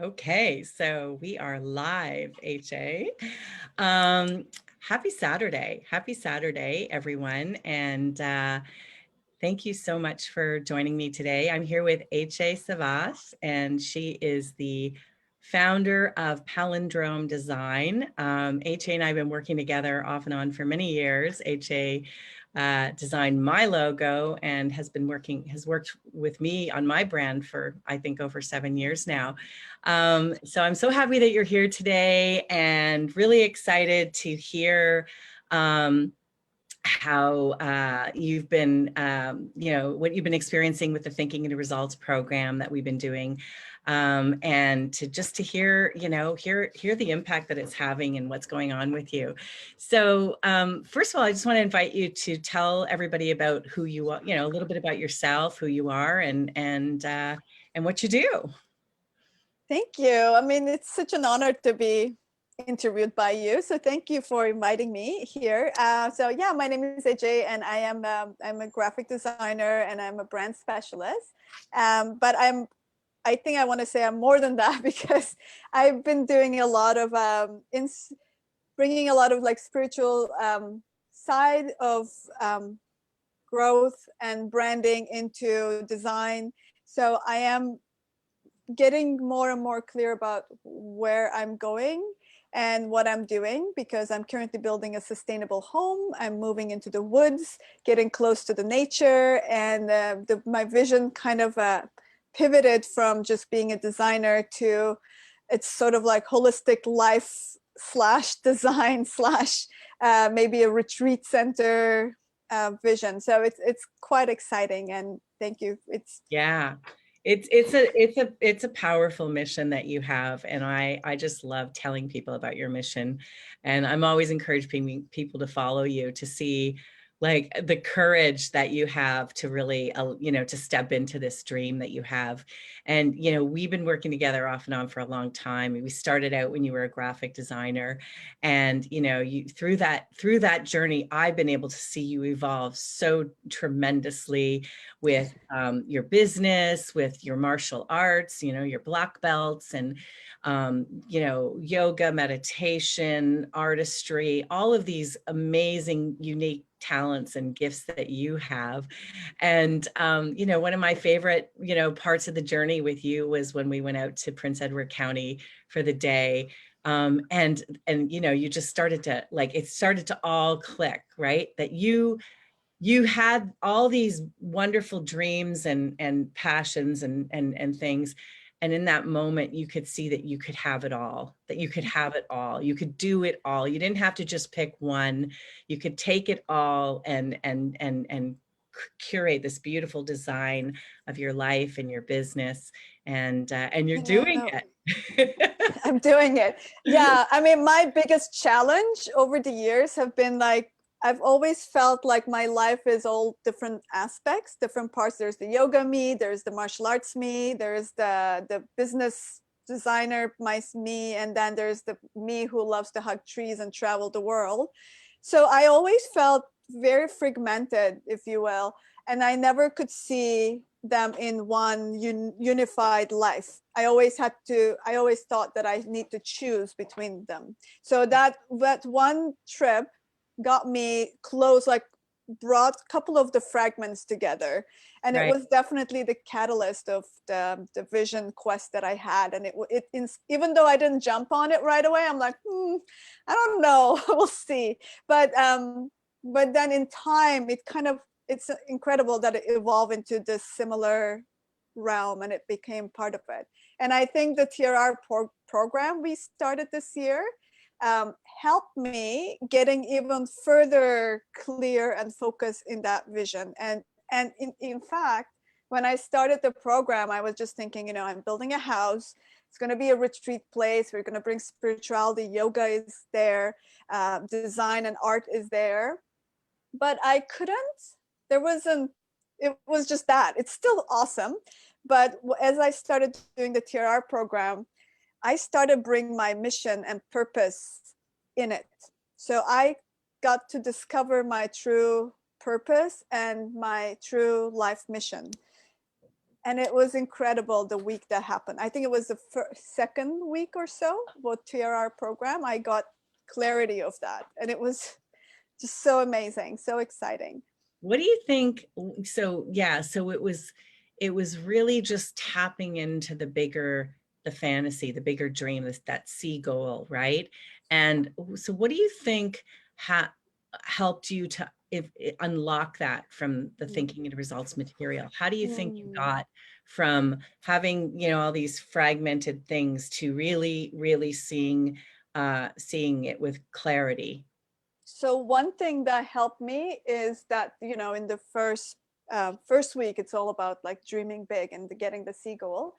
Okay, so we are live, HA. Um, Happy Saturday. Happy Saturday, everyone. And thank you so much for joining me today. I'm here with HA Savas, and she is the founder of Palindrome Design. HA and I have been working together off and on for many years. HA designed my logo and has worked with me on my brand for, I think, over 7 years now. So I'm so happy that you're here today and really excited to hear how you've been, what you've been experiencing with the Thinking and Results program that we've been doing, and to hear, hear the impact that it's having and what's going on with you. So first of all, I just want to invite you to tell everybody about who you are, a little bit about yourself, who you are, and what you do. Thank you. I mean, it's such an honor to be interviewed by you. So thank you for inviting me here. So yeah, my name is AJ, and I'm a graphic designer and I'm a brand specialist. But I think I want to say I'm more than that because I've been doing a lot of bringing a lot of like spiritual side of growth and branding into design. So I am getting more and more clear about where I'm going and what I'm doing, because I'm currently building a sustainable home. I'm moving into the woods, getting close to the nature, and my vision kind of pivoted from just being a designer to it's sort of like holistic life slash design slash maybe a retreat center vision. So it's quite exciting, and thank you. Yeah. It's a powerful mission that you have, and I just love telling people about your mission, and I'm always encouraging people to follow you to see like the courage that you have to really to step into this dream that you have. And we've been working together off and on for a long time. We started out when you were a graphic designer, and you through that journey I've been able to see you evolve so tremendously with your business, with your martial arts, your black belts, and yoga, meditation, artistry, all of these amazing, unique talents and gifts that you have. And one of my favorite parts of the journey with you was when we went out to Prince Edward County for the day. And you just started to it started to all click, right? That you had all these wonderful dreams and passions and things. And in that moment, you could see that you could have it all, that you could have it all. You could do it all. You didn't have to just pick one. You could take it all and curate this beautiful design of your life and your business. And you're You doing know, it. I'm doing it. Yeah. I mean, my biggest challenge over the years have been like, I've always felt like my life is all different aspects, different parts. There's the yoga me, there's the martial arts me, there's the business designer me, and then there's the me who loves to hug trees and travel the world. So I always felt very fragmented, if you will, and I never could see them in one unified life. I always thought that I need to choose between them. So that one trip got me close, like brought a couple of the fragments together, and it Right. was definitely the catalyst of the vision quest that I had. And even though I didn't jump on it right away, I'm like, I don't know, we'll see. But then in time, it's incredible that it evolved into this similar realm and it became part of it. And I think the TRR program we started this year helped me getting even further clear and focused in that vision. And in fact, when I started the program, I was just thinking, I'm building a house. It's going to be a retreat place. We're going to bring spirituality. Yoga is there. Design and art is there. But I couldn't. There wasn't. It was just that. It's still awesome. But as I started doing the TRR program, I started bringing my mission and purpose in it. So I got to discover my true purpose and my true life mission. And it was incredible the week that happened. I think it was the second week or so with TRR program. I got clarity of that. And it was just so amazing, so exciting. What do you think? So yeah, so it was really just tapping into the fantasy, the bigger dream, that sea goal, right? And so what do you think helped you to unlock that from the thinking and results material? How do you think you got from having, you know, all these fragmented things to really seeing it with clarity? So one thing that helped me is that, you know, in the first week, it's all about like dreaming big and getting the sea goal.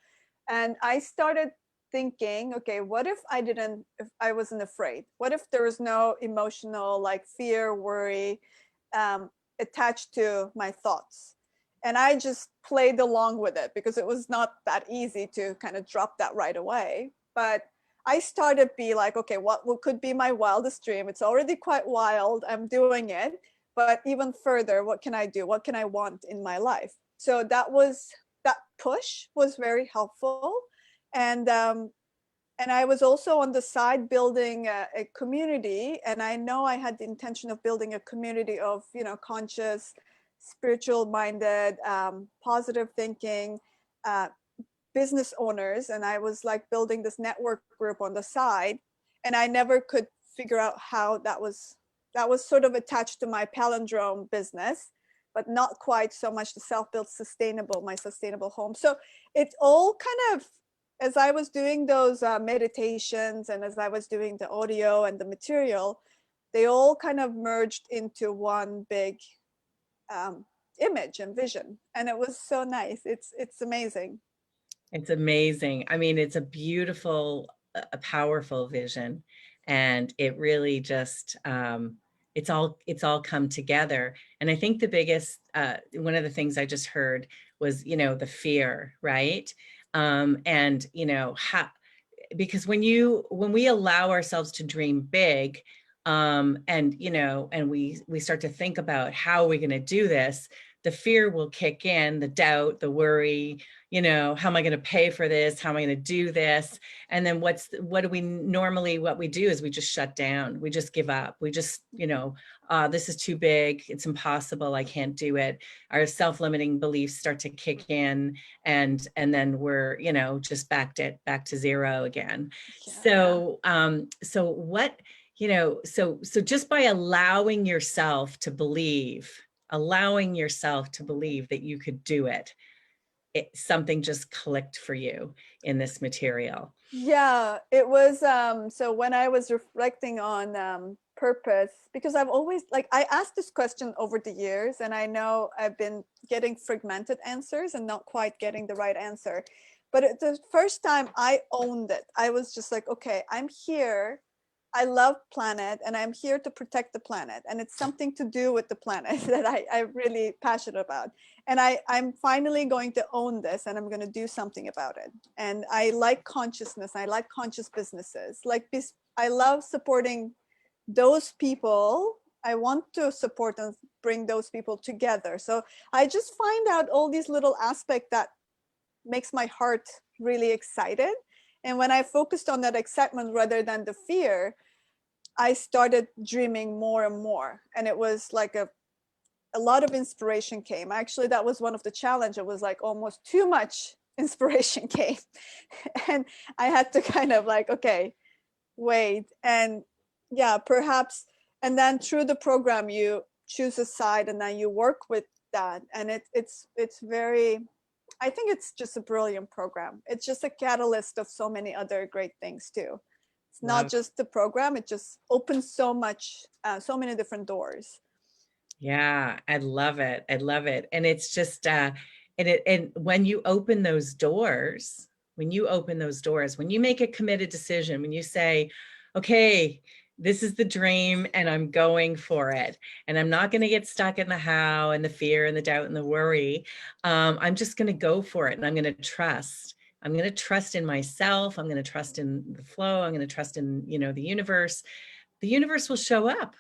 And I started thinking, okay, what if if I wasn't afraid? What if there was no emotional like fear, worry attached to my thoughts? And I just played along with it because it was not that easy to kind of drop that right away. But I started be like, okay, what could be my wildest dream? It's already quite wild. I'm doing it. But even further, what can I do? What can I want in my life? So that push was very helpful. And I was also on the side building a community. And I know I had the intention of building a community of, you know, conscious, spiritual minded, positive thinking, business owners. And I was like building this network group on the side. And I never could figure out how that was sort of attached to my palindrome business, but not quite so much the self-built sustainable, my sustainable home. So it's all kind of, as I was doing those meditations and as I was doing the audio and the material, they all kind of merged into one big image and vision. And it was so nice. It's amazing. It's amazing. I mean, it's a beautiful, a powerful vision, and it really just it's all come together. And I think the biggest one of the things I just heard was, you know, the fear, right? And you know, because when we allow ourselves to dream big, and you know, and we start to think about how are we going to do this, the fear will kick in, the doubt, the worry, you know, how am I going to pay for this? How am I going to do this? And then what we do is we just shut down. We just give up. We just, you know, this is too big. It's impossible. I can't do it. Our self-limiting beliefs start to kick in, and then we're, you know, just back to zero again. Yeah. So what, you know, so just by allowing yourself to believe that you could do it, something just clicked for you in this material. Yeah, it was so when I was reflecting on purpose, because I've always like I asked this question over the years, and I know I've been getting fragmented answers and not quite getting the right answer. But the first time I owned it, I was just like, okay, I'm here. I love planet and I'm here to protect the planet. And it's something to do with the planet that I'm really passionate about. And I'm finally going to own this and I'm going to do something about it. And I like consciousness. I like conscious businesses. Like this, I love supporting those people. I want to support and bring those people together. So I just find out all these little aspects that makes my heart really excited. And when I focused on that excitement rather than the fear, I started dreaming more and more. And it was like a lot of inspiration came. Actually, that was one of the challenges. It was like almost too much inspiration came. And I had to kind of like, okay, wait. And yeah, perhaps, and then through the program, you choose a side and then you work with that. And it's very, I think it's just a brilliant program. It's just a catalyst of so many other great things too. It's not just the program, it just opens so much, so many different doors. Yeah, I love it. I love it. And it's just, and when you open those doors, when you make a committed decision, when you say, okay, this is the dream and I'm going for it, and I'm not going to get stuck in the how and the fear and the doubt and the worry. I'm just going to go for it. And I'm going to trust. I'm going to trust in myself. I'm going to trust in the flow. I'm going to trust in, you know, the universe. The universe will show up.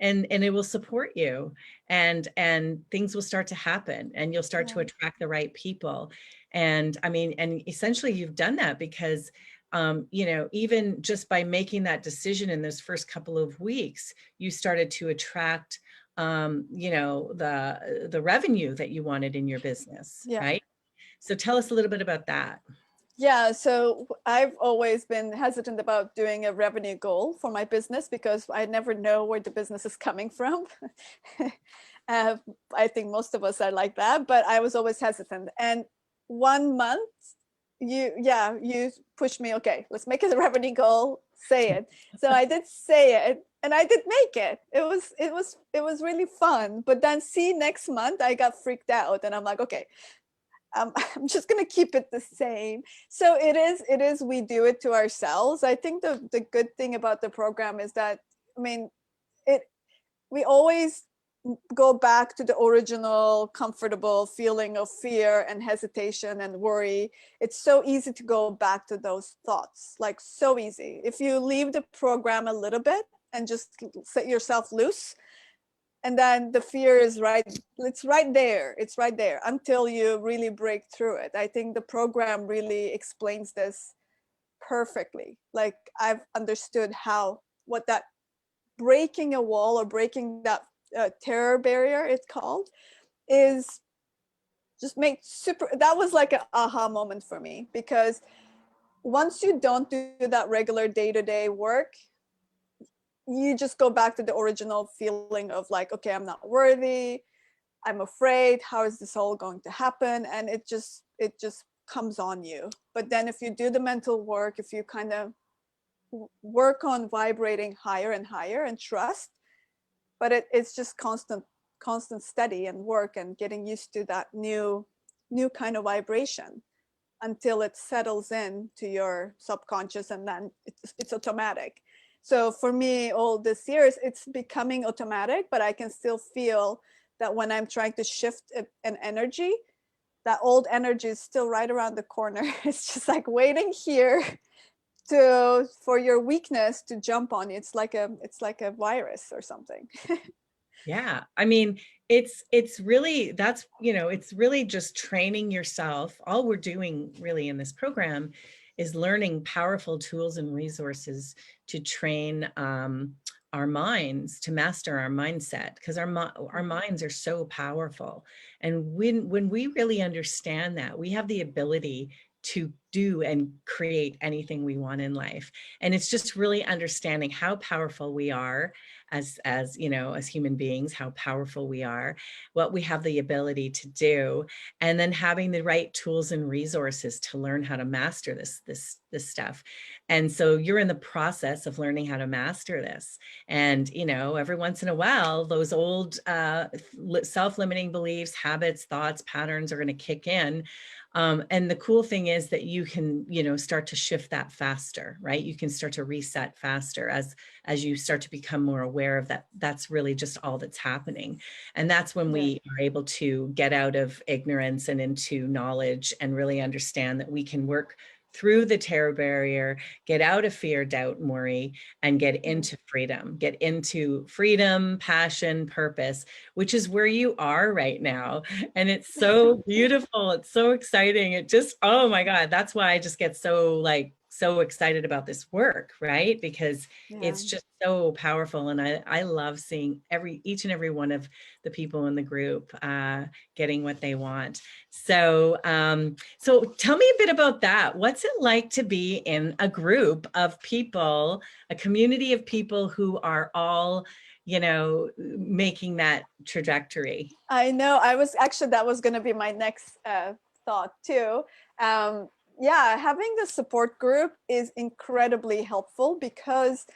and it will support you, and things will start to happen, and you'll start to Yeah. attract the right people. And I mean, and essentially you've done that because you know, even just by making that decision in those first couple of weeks, you started to attract you know, the revenue that you wanted in your business, Yeah. right? So tell us a little bit about that. Yeah, so I've always been hesitant about doing a revenue goal for my business because I never know where the business is coming from. uh, I think most of us are like that, but I was always hesitant. And 1 month, you pushed me. Okay, let's make it a revenue goal. Say it. So I did say it, and I did make it. It was really fun. But then, see, next month I got freaked out, and I'm like, okay, I'm just going to keep it the same. So it is, we do it to ourselves. I think the good thing about the program is that, I mean, it, we always go back to the original comfortable feeling of fear and hesitation and worry. It's so easy to go back to those thoughts, like so easy. If you leave the program a little bit and just set yourself loose, and then the fear is it's right there until you really break through it. I think the program really explains this perfectly. Like, I've understood what that breaking a wall or breaking that terror barrier, it's called, is just make super. That was like an aha moment for me, because once you don't do that regular day-to-day work, you just go back to the original feeling of like, okay, I'm not worthy, I'm afraid, how is this all going to happen? And it just comes on you. But then if you do the mental work, if you kind of work on vibrating higher and higher and trust, but it's just constant study and work and getting used to that new kind of vibration until it settles in to your subconscious, and then it's automatic. So for me, all this years, it's becoming automatic, but I can still feel that when I'm trying to shift an energy, that old energy is still right around the corner. It's just like waiting here for your weakness to jump on you. It's like a virus or something. Yeah, I mean, it's really, that's, you know, it's really just training yourself. All we're doing really in this program is learning powerful tools and resources to train our minds, to master our mindset, because our minds are so powerful. And when we really understand that, we have the ability to do and create anything we want in life. And it's just really understanding how powerful we are as you know, as human beings, how powerful we are, what we have the ability to do, and then having the right tools and resources to learn how to master this stuff. And so you're in the process of learning how to master this. And you know, every once in a while, those old self-limiting beliefs, habits, thoughts, patterns are going to kick in. And the cool thing is that you can, you know, start to shift that faster, right? You can start to reset faster as you start to become more aware of that. That's really just all that's happening. And that's when Yeah. we are able to get out of ignorance and into knowledge and really understand that we can work through the terror barrier, get out of fear, doubt, and worry, and get into freedom, passion, purpose, which is where you are right now. And it's so beautiful. It's so exciting. It just, oh my God, that's why I just get so excited about this work, right? Because Yeah. it's just so powerful. And I love seeing each and every one of the people in the group getting what they want. So, so tell me a bit about that. What's it like to be in a group of people, a community of people who are all, you know, making that trajectory? I know. That was going to be my next thought too. Yeah, having the support group is incredibly helpful because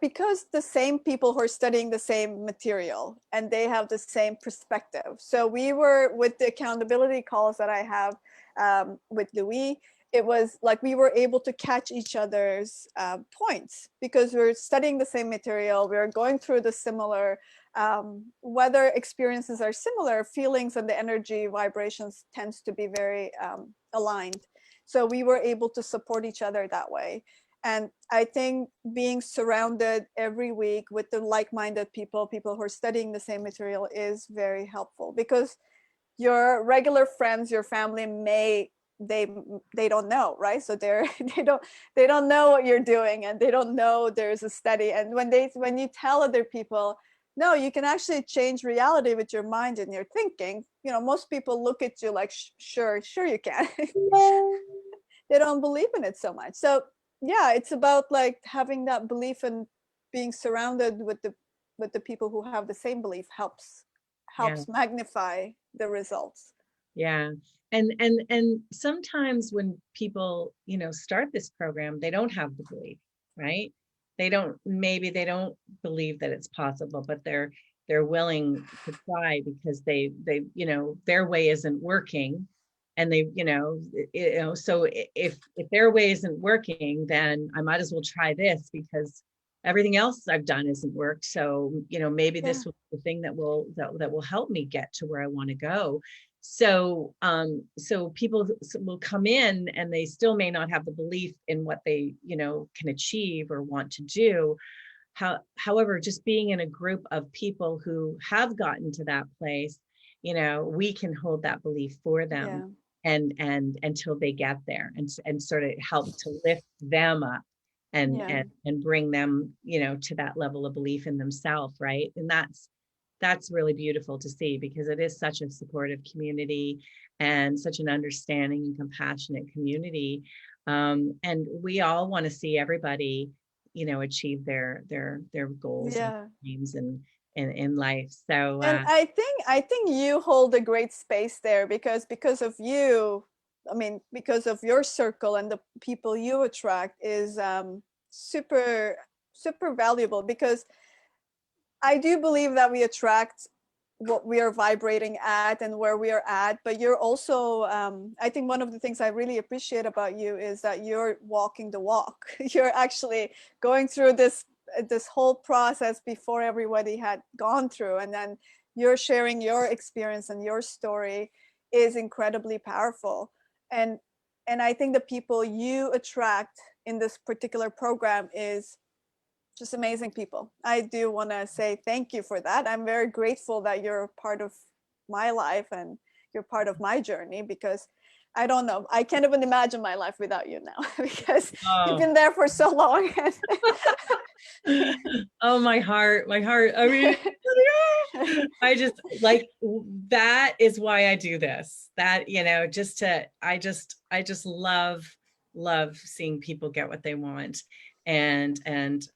because the same people who are studying the same material and they have the same perspective. So we were, with the accountability calls that I have with Louis, it was like we were able to catch each other's points because we're studying the same material, we're going through the similar weather experiences are similar, feelings and the energy vibrations tends to be very aligned. So we were able to support each other that way. And I think being surrounded every week with the like-minded people, people who are studying the same material, is very helpful, because your regular friends, your family they they don't know, right? So they're they don't know what you're doing, and they don't know there's a study. And when you tell other people, no, you can actually change reality with your mind and your thinking, you know, most people look at you like, sure you can." They don't believe in it so much. So yeah, it's about like having that belief, and being surrounded with the people who have the same belief Yeah. helps magnify the results. Yeah. And sometimes when people, start this program, they don't have the belief, right? Maybe they don't believe that it's possible, but they're willing to try because their way isn't working. And so if their way isn't working, then I might as well try this, because everything else I've done isn't worked. So, maybe Yeah. this will be the thing that will help me get to where I want to go. So people will come in and they still may not have the belief in what they, can achieve or want to do. However, just being in a group of people who have gotten to that place, we can hold that belief for them, Yeah. and until they get there, and sort of help to lift them up, and Yeah. and bring them, to that level of belief in themselves, right? And that's really beautiful to see, because it is such a supportive community and such an understanding and compassionate community. And we all want to see everybody, achieve their goals and Yeah. dreams and in life. So And I think you hold a great space there, because of you, I mean, because of your circle and the people you attract is super super valuable, because I do believe that we attract what we are vibrating at and where we are at. But you're also, I think one of the things I really appreciate about you is that you're walking the walk. You're actually going through this whole process before everybody had gone through. And then you're sharing your experience, and your story is incredibly powerful. And and I think the people you attract in this particular program is just amazing people. I do want to say thank you for that. I'm very grateful that you're part of my life and you're part of my journey, because I don't know, I can't even imagine my life without you now, because you've oh been there for so long. oh, my heart, I mean, I just like, that is why I do this, that, I just love seeing people get what they want. And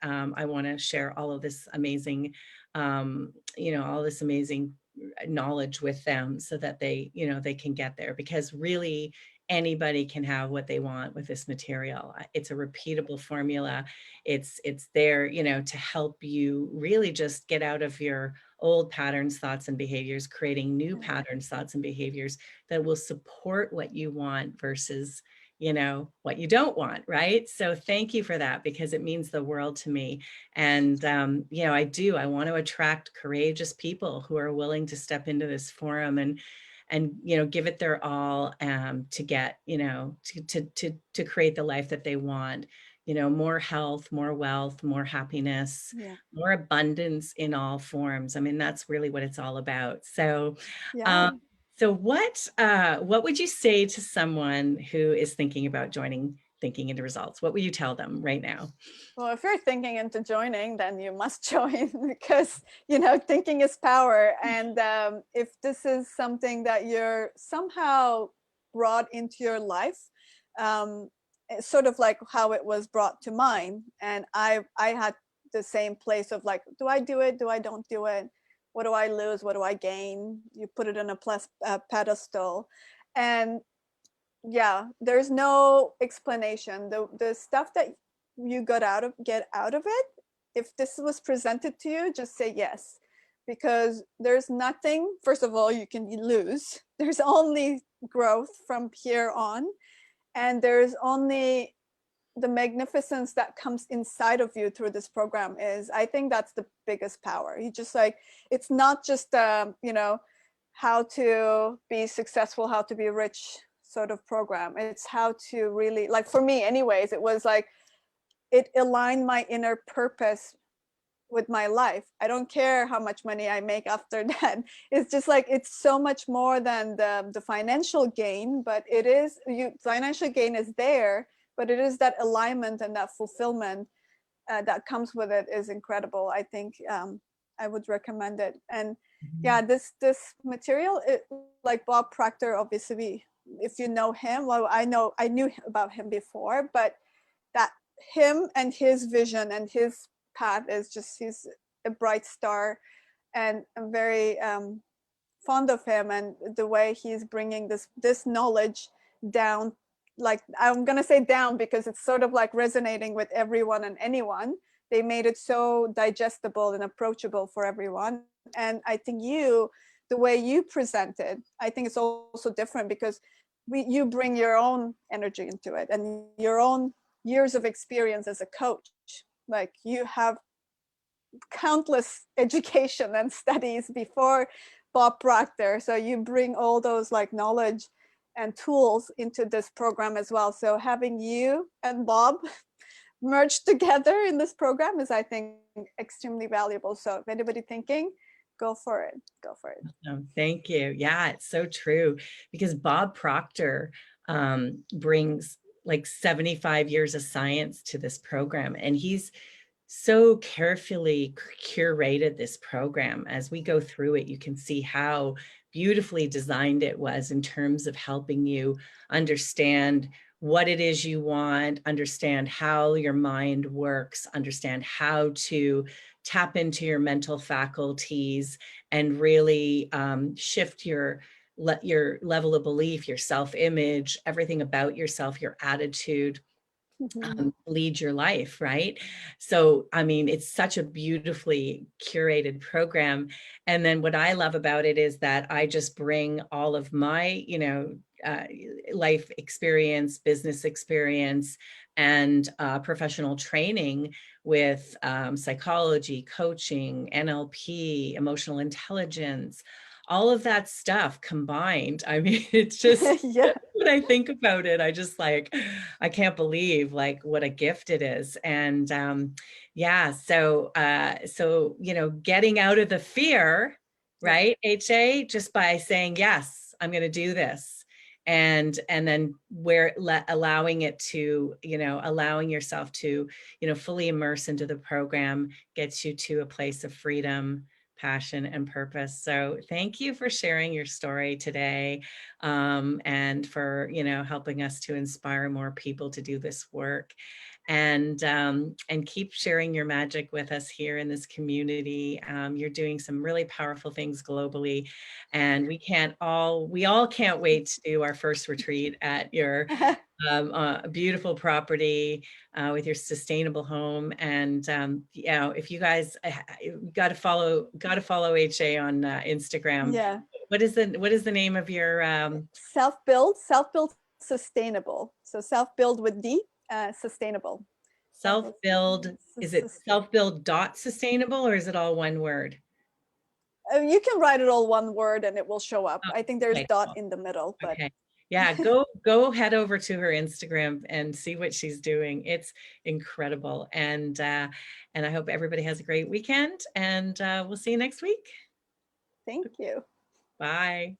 I want to share all of this amazing, all this amazing knowledge with them, so that they can get there, because really anybody can have what they want with this material. It's a repeatable formula. It's there, to help you really just get out of your old patterns, thoughts, and behaviors, creating new patterns, thoughts, and behaviors that will support what you want versus, what you don't want, right? So thank you for that, because it means the world to me. And, I want to attract courageous people who are willing to step into this forum and give it their all, to get, to create the life that they want. More health, more wealth, more happiness, Yeah. more abundance in all forms. I mean, that's really what it's all about. So, Yeah. what would you say to someone who is thinking about joining Thinking into Results? What would you tell them right now? Well, if you're thinking into joining, then you must join, because thinking is power. And if this is something that you're somehow brought into your life, it's sort of like how it was brought to mine. And I had the same place of like, do I do it? Do I don't do it? What do I lose? What do I gain? You put it on a pedestal, and yeah, there's no explanation. The stuff that you get out of it, if this was presented to you, just say yes, because there's nothing, first of all, you can lose. There's only growth from here on, and there's only the magnificence that comes inside of you through this program. Is, I think that's the biggest power. You just like, it's not just how to be successful, how to be rich sort of program. It's how to really, like, for me anyways, it was like, it aligned my inner purpose with my life. I don't care how much money I make after that. It's just like, it's so much more than the financial gain, but it is, financial gain is there, but it is that alignment and that fulfillment that comes with it is incredible. I think I would recommend it. And yeah, this material, like Bob Proctor, obviously, if you know him, well, I knew about him before, but that him and his vision and his path is just, he's a bright star, and I'm very fond of him and the way he's bringing this knowledge down. Like, I'm gonna say down because it's sort of like resonating with everyone and anyone. They made it so digestible and approachable for everyone. And I think the way you present it, I think it's also different because you bring your own energy into it and your own years of experience as a coach. Like, you have countless education and studies before Bob Proctor, so you bring all those like knowledge and tools into this program as well. So having you and Bob merged together in this program is, I think, extremely valuable. So if anybody thinking, go for it. Go for it. Oh, thank you. Yeah, it's so true, because Bob Proctor brings like 75 years of science to this program, and he's so carefully curated this program. As we go through it, you can see how beautifully designed it was in terms of helping you understand what it is you want, understand how your mind works, understand how to tap into your mental faculties, and really shift your level of belief, your self-image, everything about yourself, your attitude, lead your life, right? So, I mean, it's such a beautifully curated program. And then what I love about it is that I just bring all of my, life experience, business experience, and professional training with psychology, coaching, NLP, emotional intelligence, all of that stuff combined. I mean, it's just, Yeah. when I think about it, I just like, I can't believe like what a gift it is. And yeah, so getting out of the fear, right, HA, just by saying, yes, I'm going to do this. And then allowing it to, allowing yourself to, fully immerse into the program gets you to a place of freedom, passion, and purpose. So thank you for sharing your story today, and for helping us to inspire more people to do this work, and keep sharing your magic with us here in this community. You're doing some really powerful things globally, and we all can't wait to do our first retreat at your beautiful property with your sustainable home. And if you guys got to follow HA on Instagram. Yeah. What is the name of your self-build sustainable? So self-build with D, sustainable. Self-build? Is it self-build dot sustainable, or is it all one word? You can write it all one word and it will show up. I think there's okay. dot in the middle, but okay. Yeah, go head over to her Instagram and see what she's doing. It's incredible. And I hope everybody has a great weekend, and we'll see you next week. Thank you. Bye.